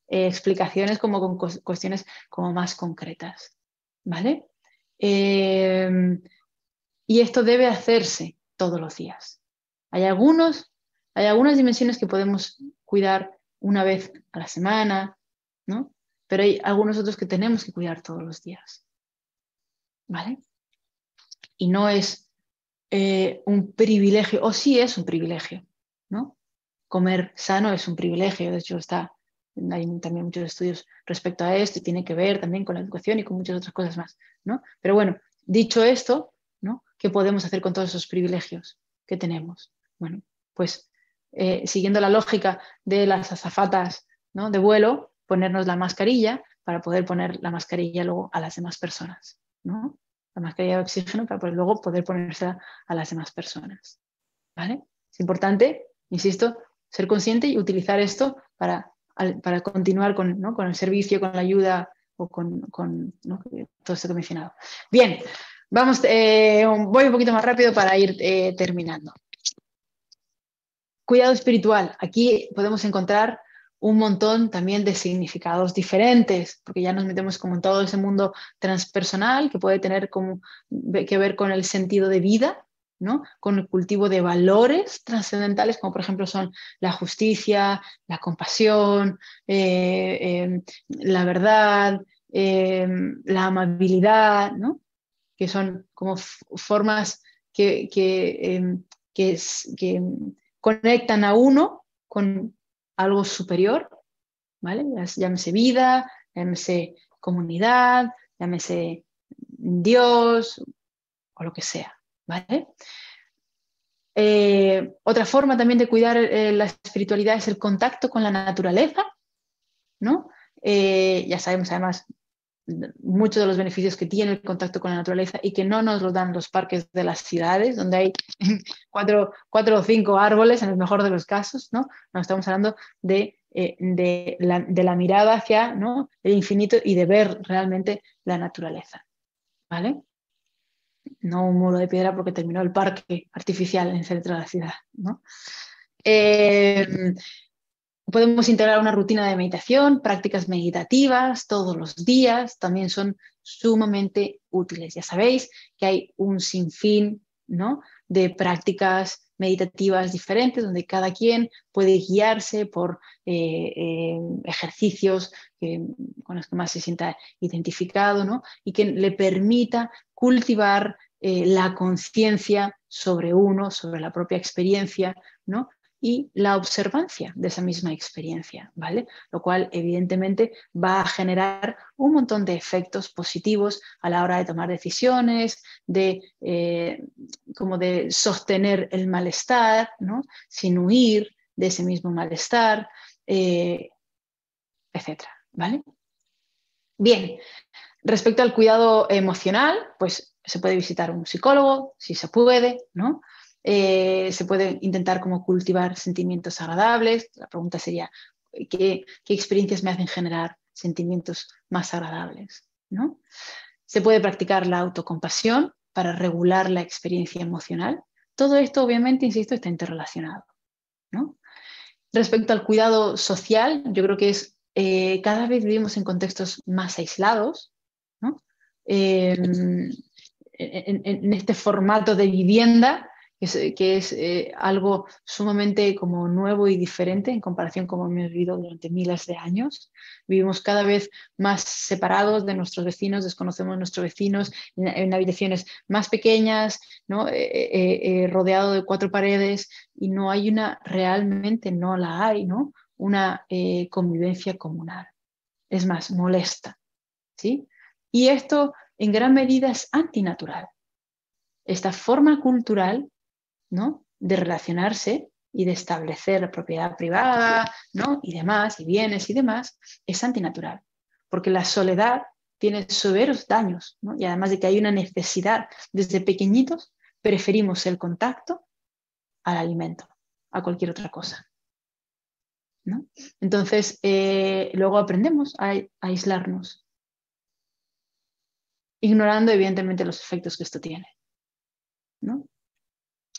S1: Explicaciones como con cuestiones como más concretas, ¿vale? Y esto debe hacerse todos los días. Hay algunas dimensiones que podemos cuidar una vez a la semana, ¿no? Pero hay algunos otros que tenemos que cuidar todos los días, ¿vale? Y no es un privilegio, o sí es un privilegio, ¿no? Comer sano es un privilegio, de hecho hay también muchos estudios respecto a esto y tiene que ver también con la educación y con muchas otras cosas más, ¿no? Pero bueno, dicho esto, ¿no? ¿Qué podemos hacer con todos esos privilegios que tenemos? Bueno, pues siguiendo la lógica de las azafatas, ¿no? De vuelo, ponernos la mascarilla para poder poner la mascarilla luego a las demás personas, ¿no? La mascarilla de oxígeno para luego poder ponérsela a las demás personas, ¿vale? Es importante, insisto, ser consciente y utilizar esto para continuar con, ¿no? Con el servicio, con la ayuda o con ¿no? todo esto que he mencionado. Bien, vamos, voy un poquito más rápido para ir terminando. Cuidado espiritual. Aquí podemos encontrar un montón también de significados diferentes, porque ya nos metemos como en todo ese mundo transpersonal que puede tener como que ver con el sentido de vida, ¿no? Con el cultivo de valores trascendentales, como por ejemplo son la justicia, la compasión, la verdad, la amabilidad, ¿no? Que son como formas que conectan a uno con algo superior, ¿vale? Llámese vida, llámese comunidad, llámese Dios o lo que sea, ¿vale? Otra forma también de cuidar la espiritualidad es el contacto con la naturaleza, ¿no? Ya sabemos además muchos de los beneficios que tiene el contacto con la naturaleza y que no nos lo dan los parques de las ciudades, donde hay 4 o 5 árboles en el mejor de los casos, ¿no? No estamos hablando de la mirada hacia, ¿no? El infinito y de ver realmente la naturaleza, ¿vale? No un muro de piedra porque terminó el parque artificial en el centro de la ciudad, ¿no? Podemos integrar una rutina de meditación, prácticas meditativas todos los días, también son sumamente útiles. Ya sabéis que hay un sinfín, ¿no? De prácticas meditativas diferentes donde cada quien puede guiarse por ejercicios con los que más se sienta identificado, ¿no? Y que le permita cultivar la conciencia sobre uno, sobre la propia experiencia, ¿no? Y la observancia de esa misma experiencia, ¿vale? Lo cual evidentemente va a generar un montón de efectos positivos a la hora de tomar decisiones, como de sostener el malestar, ¿no? Sin huir de ese mismo malestar, etcétera, ¿vale? Bien, respecto al cuidado emocional, pues se puede visitar un psicólogo, si se puede, ¿no? Se puede intentar como cultivar sentimientos agradables. La pregunta sería, ¿qué experiencias me hacen generar sentimientos más agradables, ¿no? Se puede practicar la autocompasión para regular la experiencia emocional. Todo esto, obviamente, insisto, está interrelacionado, ¿no? Respecto al cuidado social, yo creo que cada vez vivimos en contextos más aislados, ¿no? En este formato de vivienda, que es algo sumamente como nuevo y diferente en comparación con cómo hemos vivido durante miles de años. Vivimos cada vez más separados de nuestros vecinos, desconocemos a nuestros vecinos en habitaciones más pequeñas, ¿no? Rodeado de 4 paredes, y no hay realmente no la hay, ¿no? Una convivencia comunal. Es más, molesta, ¿sí? Y esto en gran medida es antinatural. Esta forma cultural, ¿no?, de relacionarse y de establecer propiedad privada, ¿no?, y demás, y bienes y demás, es antinatural. Porque la soledad tiene severos daños, ¿no? Y además de que hay una necesidad, desde pequeñitos preferimos el contacto al alimento, a cualquier otra cosa, ¿no? Entonces, luego aprendemos a aislarnos, ignorando evidentemente los efectos que esto tiene, ¿no?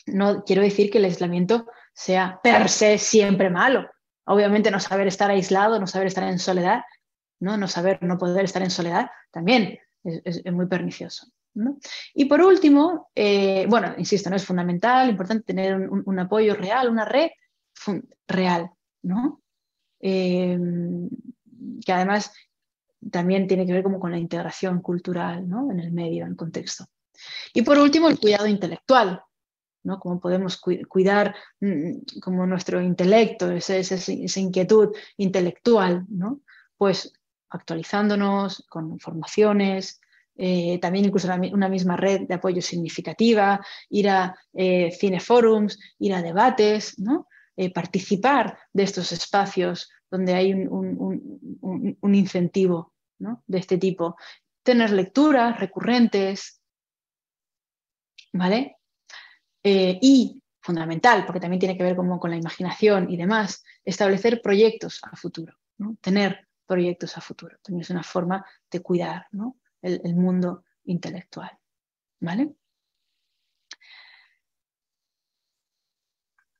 S1: No quiero decir que el aislamiento sea per se siempre malo. Obviamente no saber estar aislado, no saber estar en soledad, no poder estar en soledad también es muy pernicioso, ¿no? Y por último, bueno, insisto, no es fundamental, importante tener un apoyo real, una red real, ¿no? Que además también tiene que ver como con la integración cultural, ¿no?, en el medio, en el contexto. Y por último, el cuidado intelectual, ¿no? Cómo podemos cuidar como nuestro intelecto, esa inquietud intelectual, ¿no? Pues actualizándonos con informaciones, también incluso una misma red de apoyo significativa, ir a cineforums, ir a debates, ¿no? Participar de estos espacios donde hay un incentivo, ¿no?, de este tipo. Tener lecturas recurrentes, ¿vale? Y, fundamental, porque también tiene que ver como con la imaginación y demás, establecer proyectos a futuro, ¿no? Tener proyectos a futuro. También es una forma de cuidar, ¿no?, el mundo intelectual, ¿vale?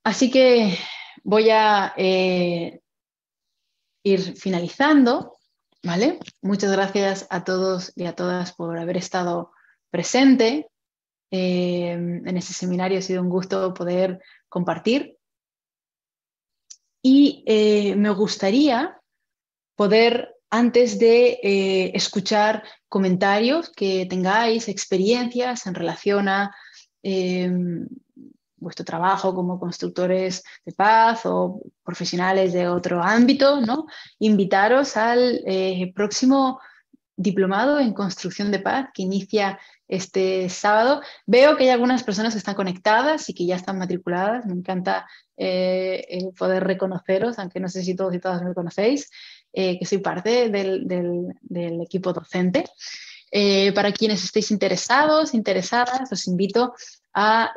S1: Así que voy a ir finalizando, ¿vale? Muchas gracias a todos y a todas por haber estado presente. En este seminario ha sido un gusto poder compartir. Y me gustaría poder, antes de escuchar comentarios que tengáis, experiencias en relación a vuestro trabajo como constructores de paz o profesionales de otro ámbito, ¿no?, invitaros al próximo diplomado en construcción de paz que inicia este sábado. Veo que hay algunas personas que están conectadas y que ya están matriculadas. Me encanta poder reconoceros, aunque no sé si todos y todas me conocéis, que soy parte del equipo docente. Para quienes estéis interesados, interesadas, os invito a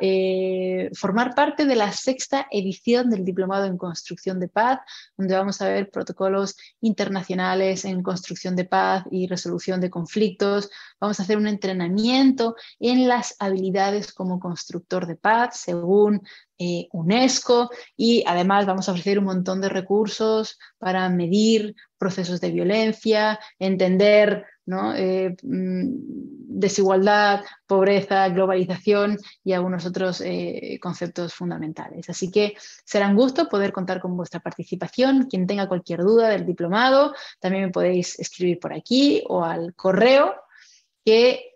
S1: formar parte de la 6ª edición del Diplomado en Construcción de Paz, donde vamos a ver protocolos internacionales en construcción de paz y resolución de conflictos. Vamos a hacer un entrenamiento en las habilidades como constructor de paz, según UNESCO, y además vamos a ofrecer un montón de recursos para medir procesos de violencia, entender, ¿no?, desigualdad, pobreza, globalización y algunos otros conceptos fundamentales. Así que será un gusto poder contar con vuestra participación. Quien tenga cualquier duda del diplomado, también me podéis escribir por aquí o al correo que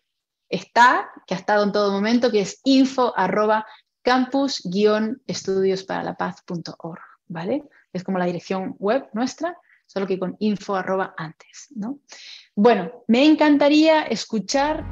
S1: ha estado en todo momento, que es info@campus-estudiosparalapaz.org, ¿vale? Es como la dirección web nuestra, solo que con info@ antes, ¿no? Bueno, me encantaría escuchar